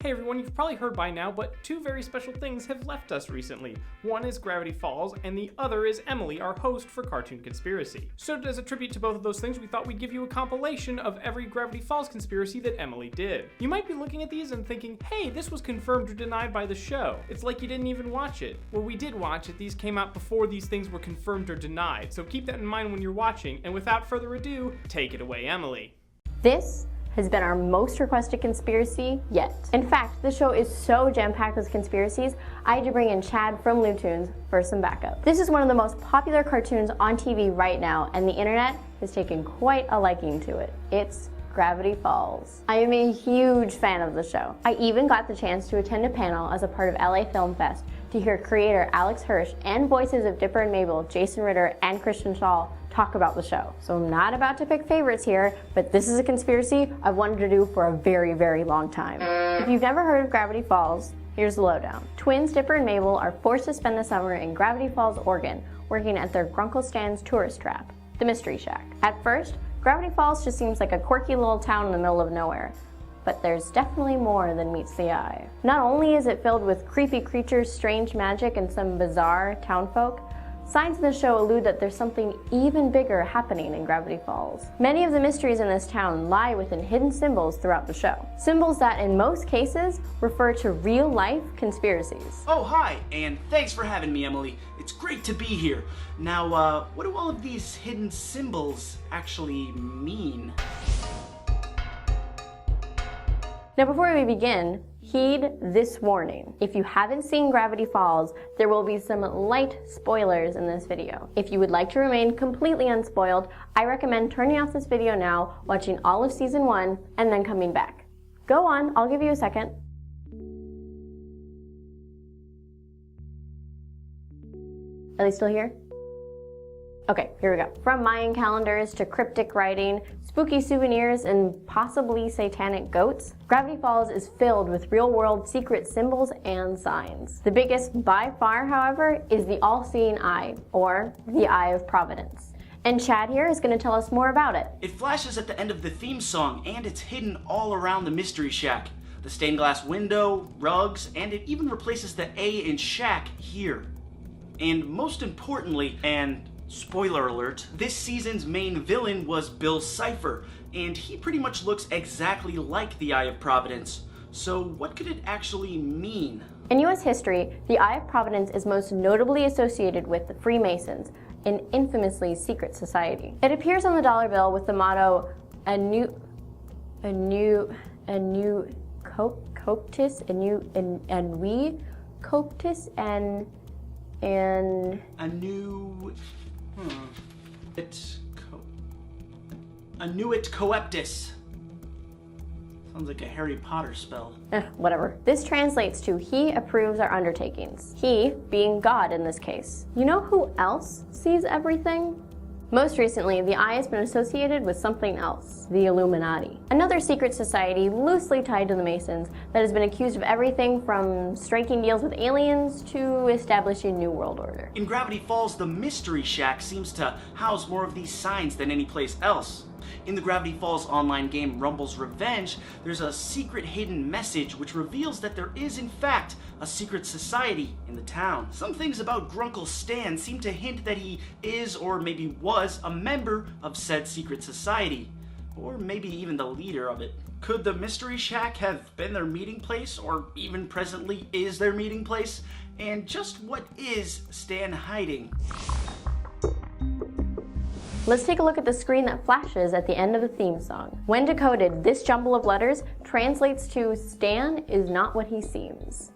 Hey everyone, you've probably heard by now, but two very special things have left us recently. One is Gravity Falls, and the other is Emily, our host for Cartoon Conspiracy. So as a tribute to both of those things, we thought we'd give you a compilation of every Gravity Falls conspiracy that Emily did. You might be looking at these and thinking, hey, this was confirmed or denied by the show. It's like you didn't even watch it. Well, we did watch it. These came out before these things were confirmed or denied, so keep that in mind when you're watching, and without further ado, take it away, Emily. This has been our most requested conspiracy yet. In fact, the show is so jam-packed with conspiracies, I had to bring in Chad from Lewtoons for some backup. This is one of the most popular cartoons on TV right now, and the internet has taken quite a liking to it. It's Gravity Falls. I am a huge fan of the show. I even got the chance to attend a panel as a part of LA Film Fest to hear creator Alex Hirsch and voices of Dipper and Mabel, Jason Ritter, and Christian Shaw talk about the show. So I'm not about to pick favorites here, but this is a conspiracy I've wanted to do for a very, very long time. If you've never heard of Gravity Falls, here's the lowdown. Twins Dipper and Mabel are forced to spend the summer in Gravity Falls, Oregon, working at their GRUNKLE Stan's tourist trap, the Mystery Shack. At first, Gravity Falls just seems like a quirky little town in the middle of nowhere, but there's definitely more than meets the eye. Not only is it filled with creepy creatures, strange magic, and some bizarre townfolk, signs in the show allude that there's something even bigger happening in Gravity Falls. Many of the mysteries in this town lie within hidden symbols throughout the show. Symbols that in most cases refer to real-life conspiracies. Oh, hi, and thanks for having me, Emily. It's great to be here. Now, what do all of these hidden symbols actually mean? Now before we begin, heed this warning. If you haven't seen Gravity Falls, there will be some light spoilers in this video. If you would like to remain completely unspoiled, I recommend turning off this video now, watching all of season 1, and then coming back. Go on, I'll give you a second. Are they still here? Okay, here we go. From Mayan calendars to cryptic writing, spooky souvenirs, and possibly satanic goats, Gravity Falls is filled with real-world secret symbols and signs. The biggest by far, however, is the all-seeing eye, or the Eye of Providence. And Chad here is going to tell us more about it. It flashes at the end of the theme song, and it's hidden all around the Mystery Shack. The stained glass window, rugs, and it even replaces the A in shack here. And most importantly, and spoiler alert, this season's main villain was Bill Cipher, and he pretty much looks exactly like the Eye of Providence. So what could it actually mean? In US history, the Eye of Providence is most notably associated with the Freemasons, an infamously secret society. It appears on the dollar bill with the motto, Coptis, Anuit Coeptis. Sounds like a Harry Potter spell. Whatever. This translates to he approves our undertakings. He being God in this case. You know who else sees everything? Most recently, the eye has been associated with something else, the Illuminati. Another secret society loosely tied to the Masons that has been accused of everything from striking deals with aliens to establishing New World Order. In Gravity Falls, the Mystery Shack seems to house more of these signs than any place else. In the Gravity Falls online game Rumble's Revenge, there's a secret hidden message which reveals that there is in fact a secret society in the town. Some things about GRUNKLE Stan seem to hint that he is, or maybe was, a member of said secret society. Or maybe even the leader of it. Could the Mystery Shack have been their meeting place, or even presently is their meeting place? And just what is Stan hiding? Let's take a look at the screen that flashes at the end of the theme song. When decoded, this jumble of letters translates to Stan is not what he seems.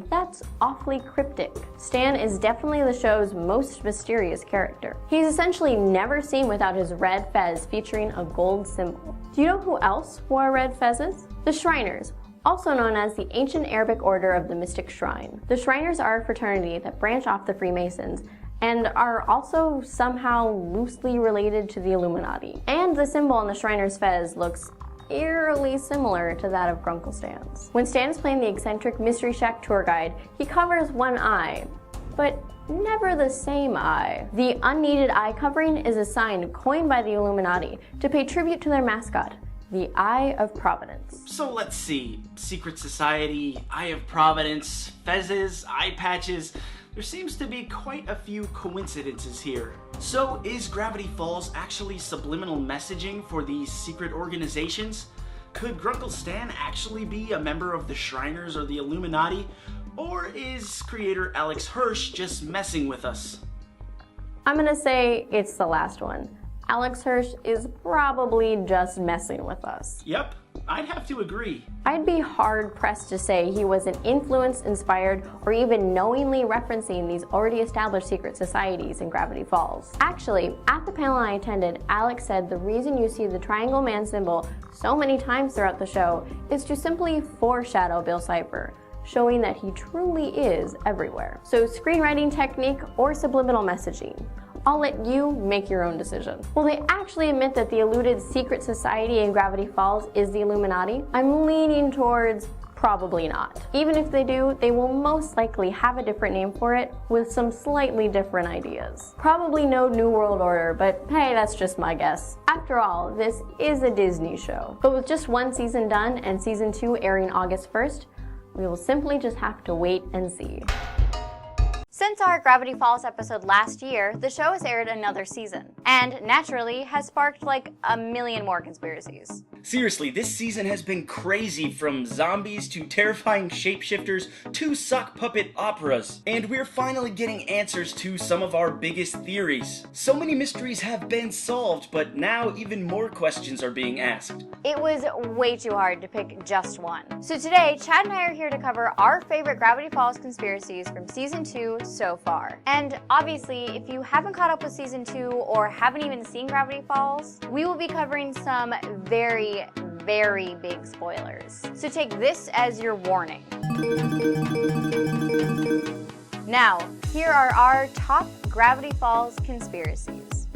That's awfully cryptic. Stan is definitely the show's most mysterious character. He's essentially never seen without his red fez featuring a gold symbol. Do you know who else wore red fezzes? The Shriners, also known as the Ancient Arabic Order of the Mystic Shrine. The Shriners are a fraternity that branch off the Freemasons and are also somehow loosely related to the Illuminati. And the symbol on the Shriner's fez looks eerily similar to that of GRUNKLE Stan's. When Stan is playing the eccentric Mystery Shack tour guide, he covers one eye, but never the same eye. The unneeded eye covering is a sign coined by the Illuminati to pay tribute to their mascot, the Eye of Providence. So let's see. Secret Society, Eye of Providence, fezzes, eye patches. There seems to be quite a few coincidences here. So is Gravity Falls actually subliminal messaging for these secret organizations? Could Grunkle Stan actually be a member of the Shriners or the Illuminati? Or is creator Alex Hirsch just messing with us? I'm gonna say it's the last one. Alex Hirsch is probably just messing with us. Yep, I'd have to agree. I'd be hard-pressed to say he wasn't influenced, inspired, or even knowingly referencing these already established secret societies in Gravity Falls. Actually, at the panel I attended, Alex said the reason you see the Triangle Man symbol so many times throughout the show is to simply foreshadow Bill Cipher, showing that he truly is everywhere. So screenwriting technique or subliminal messaging? I'll let you make your own decision. Will they actually admit that the eluded secret society in Gravity Falls is the Illuminati? I'm leaning towards probably not. Even if they do, they will most likely have a different name for it with some slightly different ideas. Probably no New World Order, but hey, that's just my guess. After all, this is a Disney show. But with just one season done and season 2 airing August 1st, we will simply just have to wait and see. Since our Gravity Falls episode last year, the show has aired another season, and naturally has sparked like a million more conspiracies. Seriously, this season has been crazy, from zombies to terrifying shapeshifters to sock puppet operas. And we're finally getting answers to some of our biggest theories. So many mysteries have been solved, but now even more questions are being asked. It was way too hard to pick just one. So today, Chad and I are here to cover our favorite Gravity Falls conspiracies from season 2 so far. And obviously, if you haven't caught up with season 2 or haven't even seen Gravity Falls, we will be covering some very big spoilers. So take this as your warning. Now, here are our top Gravity Falls conspiracies.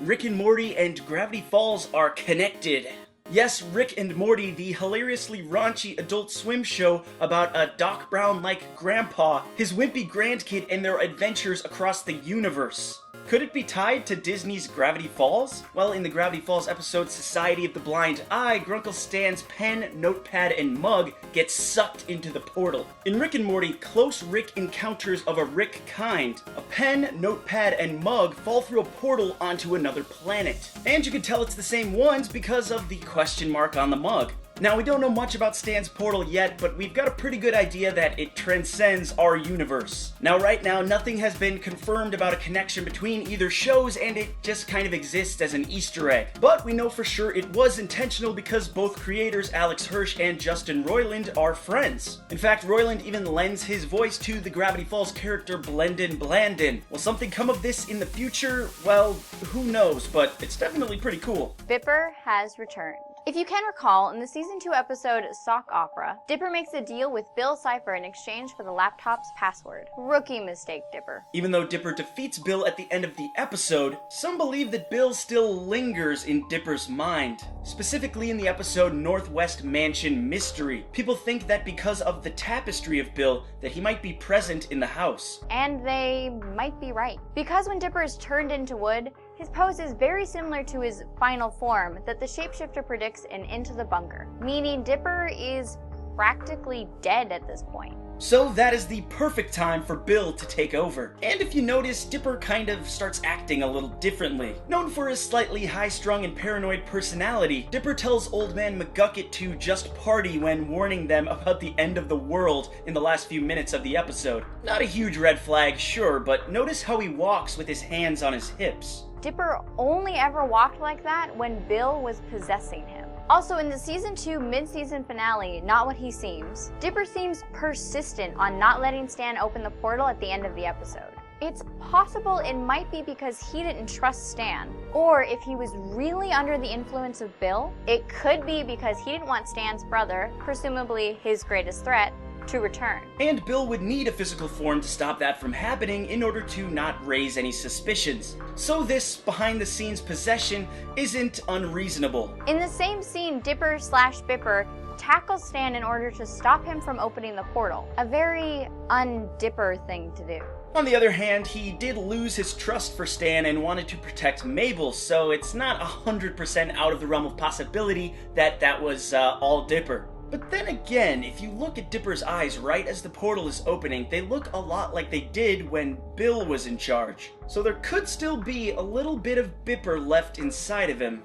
Rick and Morty and Gravity Falls are connected. Yes, Rick and Morty, the hilariously raunchy Adult Swim show about a Doc Brown-like grandpa, his wimpy grandkid, and their adventures across the universe. Could it be tied to Disney's Gravity Falls? Well, in the Gravity Falls episode Society of the Blind Eye, Grunkle Stan's pen, notepad, and mug get sucked into the portal. In Rick and Morty, Close Rick Encounters of a Rick Kind, a pen, notepad, and mug fall through a portal onto another planet. And you can tell it's the same ones because of the question mark on the mug. Now, we don't know much about Stan's portal yet, but we've got a pretty good idea that it transcends our universe. Now, right now, nothing has been confirmed about a connection between either shows, and it just kind of exists as an Easter egg. But we know for sure it was intentional because both creators Alex Hirsch and Justin Roiland are friends. In fact, Roiland even lends his voice to the Gravity Falls character Blendin Blandin. Will something come of this in the future? Well, who knows, but it's definitely pretty cool. Bipper has returned. If you can recall, in the season 2 episode Sock Opera, Dipper makes a deal with Bill Cipher in exchange for the laptop's password. Rookie mistake, Dipper. Even though Dipper defeats Bill at the end of the episode, some believe that Bill still lingers in Dipper's mind. Specifically in the episode Northwest Mansion Mystery. People think that because of the tapestry of Bill, that he might be present in the house. And they might be right. Because when Dipper is turned into wood, his pose is very similar to his final form that the shapeshifter predicts in Into the Bunker, meaning Dipper is practically dead at this point. So that is the perfect time for Bill to take over. And if you notice, Dipper kind of starts acting a little differently. Known for his slightly high-strung and paranoid personality, Dipper tells Old Man McGucket to just party when warning them about the end of the world in the last few minutes of the episode. Not a huge red flag, sure, but notice how he walks with his hands on his hips. Dipper only ever walked like that when Bill was possessing him. Also, in the season 2 mid-season finale, Not What He Seems, Dipper seems persistent on not letting Stan open the portal at the end of the episode. It's possible it might be because he didn't trust Stan, or if he was really under the influence of Bill, it could be because he didn't want Stan's brother, presumably his greatest threat, to return. And Bill would need a physical form to stop that from happening in order to not raise any suspicions. So this behind-the-scenes possession isn't unreasonable. In the same scene, Dipper/Bipper tackles Stan in order to stop him from opening the portal. A very un-Dipper thing to do. On the other hand, he did lose his trust for Stan and wanted to protect Mabel, so it's not 100% out of the realm of possibility that that was all Dipper. But then again, if you look at Dipper's eyes right as the portal is opening, they look a lot like they did when Bill was in charge. So there could still be a little bit of Bipper left inside of him.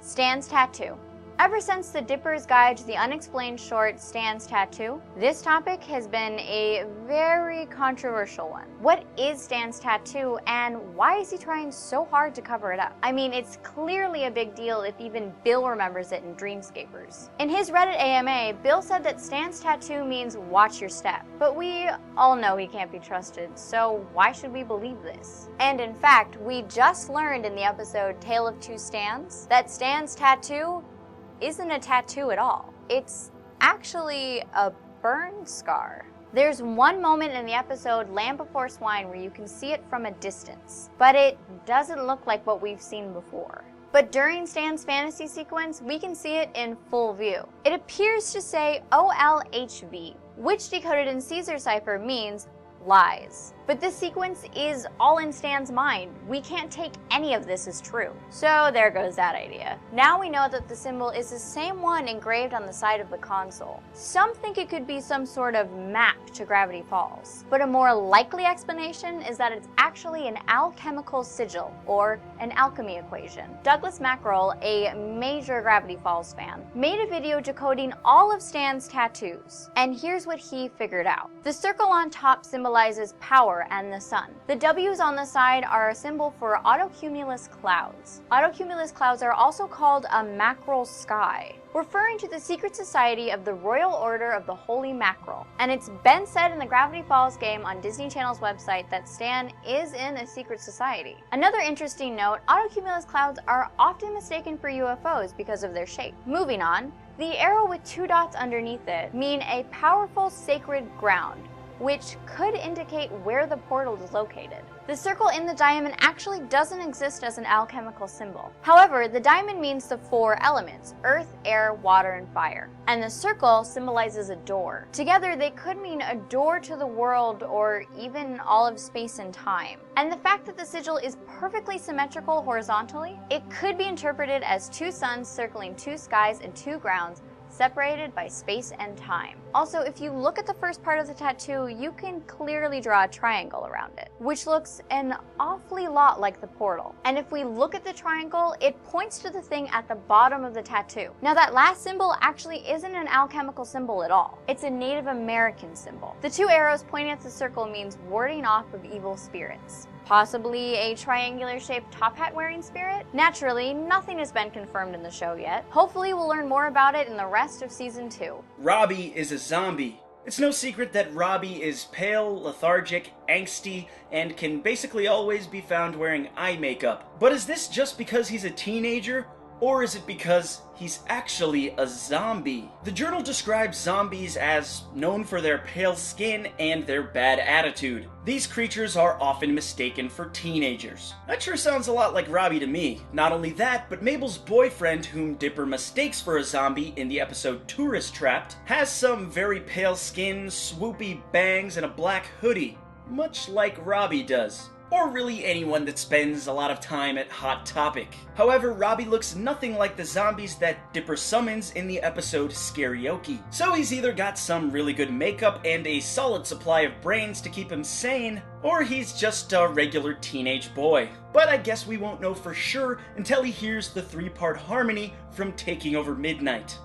Stan's tattoo. Ever since the Dipper's Guide to the Unexplained short Stan's Tattoo, this topic has been a very controversial one. What is Stan's tattoo, and why is he trying so hard to cover it up? I mean, it's clearly a big deal if even Bill remembers it in Dreamscapers. In his Reddit AMA, Bill said that Stan's tattoo means watch your step. But we all know he can't be trusted, so why should we believe this? And in fact, we just learned in the episode Tale of Two Stans that Stan's tattoo isn't a tattoo at all. It's actually a burn scar. There's one moment in the episode Land Before Swine where you can see it from a distance, but it doesn't look like what we've seen before. But during Stan's fantasy sequence, we can see it in full view. It appears to say OLHV, which decoded in Caesar cipher means lies. But this sequence is all in Stan's mind. We can't take any of this as true. So there goes that idea. Now we know that the symbol is the same one engraved on the side of the console. Some think it could be some sort of map to Gravity Falls. But a more likely explanation is that it's actually an alchemical sigil, or an alchemy equation. Douglas Mackerel, a major Gravity Falls fan, made a video decoding all of Stan's tattoos. And here's what he figured out. The circle on top symbolizes power and the sun. The W's on the side are a symbol for autocumulus clouds. Autocumulus clouds are also called a mackerel sky, referring to the secret society of the Royal Order of the Holy Mackerel. And it's been said in the Gravity Falls game on Disney Channel's website that Stan is in a secret society. Another interesting note, autocumulus clouds are often mistaken for UFOs because of their shape. Moving on, the arrow with two dots underneath it mean a powerful sacred ground, which could indicate where the portal is located. The circle in the diamond actually doesn't exist as an alchemical symbol. However, the diamond means the four elements: earth, air, water, and fire. And the circle symbolizes a door. Together, they could mean a door to the world or even all of space and time. And the fact that the sigil is perfectly symmetrical horizontally, it could be interpreted as two suns circling two skies and two grounds, separated by space and time. Also, if you look at the first part of the tattoo, you can clearly draw a triangle around it, which looks an awfully lot like the portal. And if we look at the triangle, it points to the thing at the bottom of the tattoo. Now that last symbol actually isn't an alchemical symbol at all. It's a Native American symbol. The two arrows pointing at the circle means warding off of evil spirits. Possibly a triangular-shaped top hat wearing spirit? Naturally, nothing has been confirmed in the show yet. Hopefully we'll learn more about it in the rest of season 2. Robbie is a zombie. It's no secret that Robbie is pale, lethargic, angsty, and can basically always be found wearing eye makeup. But is this just because he's a teenager? Or is it because he's actually a zombie? The journal describes zombies as known for their pale skin and their bad attitude. These creatures are often mistaken for teenagers. That sure sounds a lot like Robbie to me. Not only that, but Mabel's boyfriend, whom Dipper mistakes for a zombie in the episode Tourist Trapped, has some very pale skin, swoopy bangs, and a black hoodie, much like Robbie does. Or really anyone that spends a lot of time at Hot Topic. However, Robbie looks nothing like the zombies that Dipper summons in the episode Scarioki. So he's either got some really good makeup and a solid supply of brains to keep him sane, or he's just a regular teenage boy. But I guess we won't know for sure until he hears the 3-part harmony from Taking Over Midnight.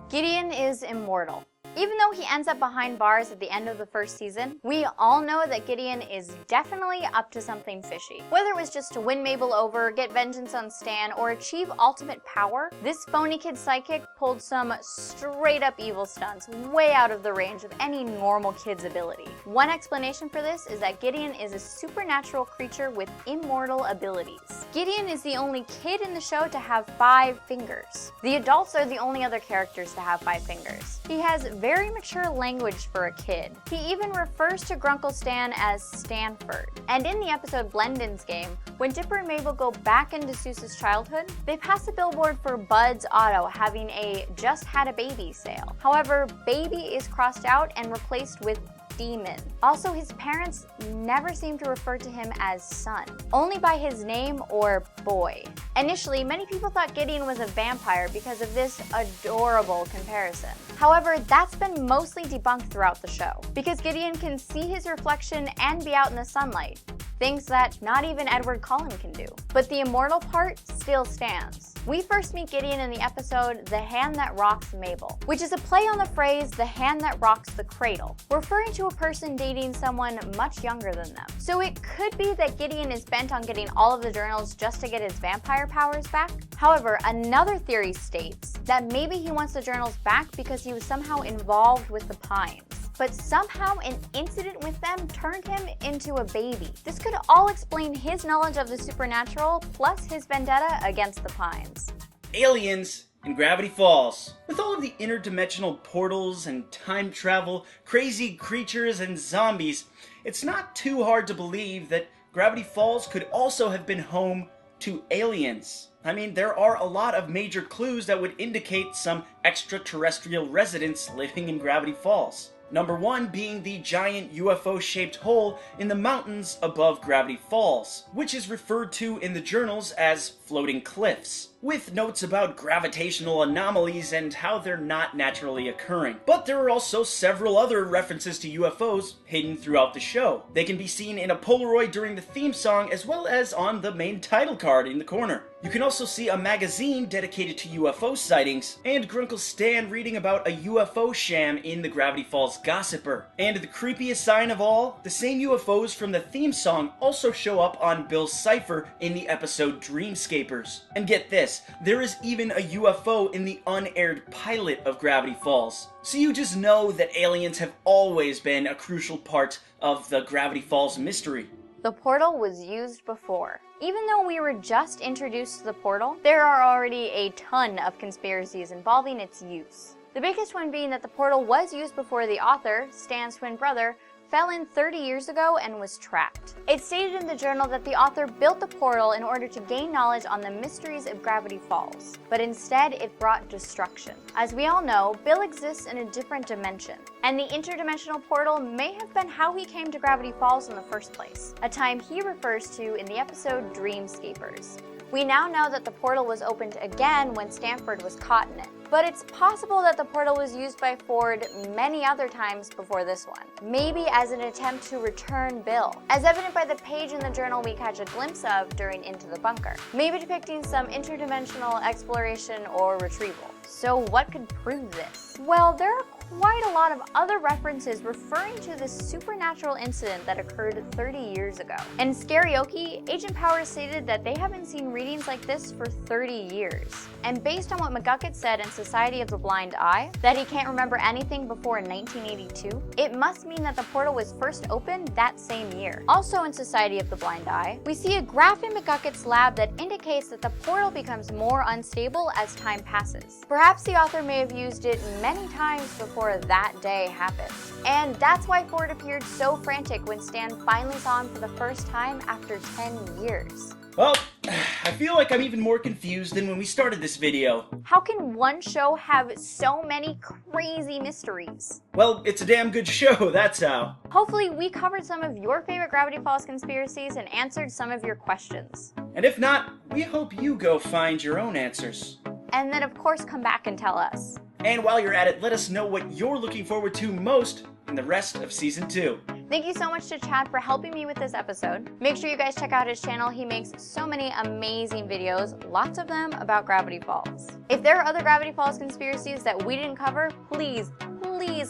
Gideon is immortal. Even though he ends up behind bars at the end of the first season, we all know that Gideon is definitely up to something fishy. Whether it was just to win Mabel over, get vengeance on Stan, or achieve ultimate power, this phony kid psychic pulled some straight up evil stunts way out of the range of any normal kid's ability. One explanation for this is that Gideon is a supernatural creature with immortal abilities. Gideon is the only kid in the show to have 5 fingers. The adults are the only other characters to have 5 fingers. He has very mature language for a kid. He even refers to Grunkle Stan as Stanford. And in the episode Blendin's Game, when Dipper and Mabel go back into Seuss's childhood, they pass a billboard for Bud's Auto having a just had a baby sale. However, baby is crossed out and replaced with demon. Also, his parents never seem to refer to him as son, only by his name or boy. Initially, many people thought Gideon was a vampire because of this adorable comparison. However, that's been mostly debunked throughout the show, because Gideon can see his reflection and be out in the sunlight, things that not even Edward Cullen can do. But the immortal part still stands. We first meet Gideon in the episode The Hand That Rocks Mabel, which is a play on the phrase the hand that rocks the cradle, referring to a person dating someone much younger than them. So it could be that Gideon is bent on getting all of the journals just to get his vampire powers back. However, another theory states that maybe he wants the journals back because he was somehow involved with the Pines. But somehow an incident with them turned him into a baby. This could all explain his knowledge of the supernatural, plus his vendetta against the Pines. Aliens in Gravity Falls. With all of the interdimensional portals and time travel, crazy creatures and zombies, it's not too hard to believe that Gravity Falls could also have been home to aliens. I mean, there are a lot of major clues that would indicate some extraterrestrial residents living in Gravity Falls. Number one being the giant UFO-shaped hole in the mountains above Gravity Falls, which is referred to in the journals as floating cliffs, with notes about gravitational anomalies and how they're not naturally occurring. But there are also several other references to UFOs hidden throughout the show. They can be seen in a Polaroid during the theme song as well as on the main title card in the corner. You can also see a magazine dedicated to UFO sightings, and GRUNKLE Stan reading about a UFO sham in the Gravity Falls Gossiper. And the creepiest sign of all, the same UFOs from the theme song also show up on Bill's cipher in the episode Dreamscapers. And get this, there is even a UFO in the unaired pilot of Gravity Falls. So you just know that aliens have always been a crucial part of the Gravity Falls mystery. The portal was used before. Even though we were just introduced to the portal, there are already a ton of conspiracies involving its use. The biggest one being that the portal was used before the author, Stan's twin brother, fell in 30 years ago and was trapped. It stated in the journal that the author built the portal in order to gain knowledge on the mysteries of Gravity Falls, but instead it brought destruction. As we all know, Bill exists in a different dimension, and the interdimensional portal may have been how he came to Gravity Falls in the first place, a time he refers to in the episode Dreamscapers. We now know that the portal was opened again when Stanford was caught in it, but it's possible that the portal was used by Ford many other times before this one, maybe as an attempt to return Bill, as evident by the page in the journal we catch a glimpse of during Into the Bunker, maybe depicting some interdimensional exploration or retrieval. So what could prove this? Well, there are quite a lot of other references referring to this supernatural incident that occurred 30 years ago. In Scarioki, Agent Powers stated that they haven't seen readings like this for 30 years. And based on what McGucket said in Society of the Blind Eye, that he can't remember anything before 1982, it must mean that the portal was first opened that same year. Also in Society of the Blind Eye, we see a graph in McGucket's lab that indicates that the portal becomes more unstable as time passes. Perhaps the author may have used it many times before that day happened. And that's why Ford appeared so frantic when Stan finally saw him for the first time after 10 years. Well, I feel like I'm even more confused than when we started this video. How can one show have so many crazy mysteries? Well, it's a damn good show, that's how. Hopefully we covered some of your favorite Gravity Falls conspiracies and answered some of your questions. And if not, we hope you go find your own answers. And then of course come back and tell us. And while you're at it, let us know what you're looking forward to most in the rest of Season 2. Thank you so much to Chad for helping me with this episode. Make sure you guys check out his channel. He makes so many amazing videos, lots of them about Gravity Falls. If there are other Gravity Falls conspiracies that we didn't cover, please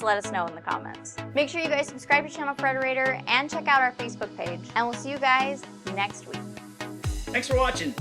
let us know in the comments. Make sure you guys subscribe to channel Frederator and check out our Facebook page. And we'll see you guys next week. Thanks for watching.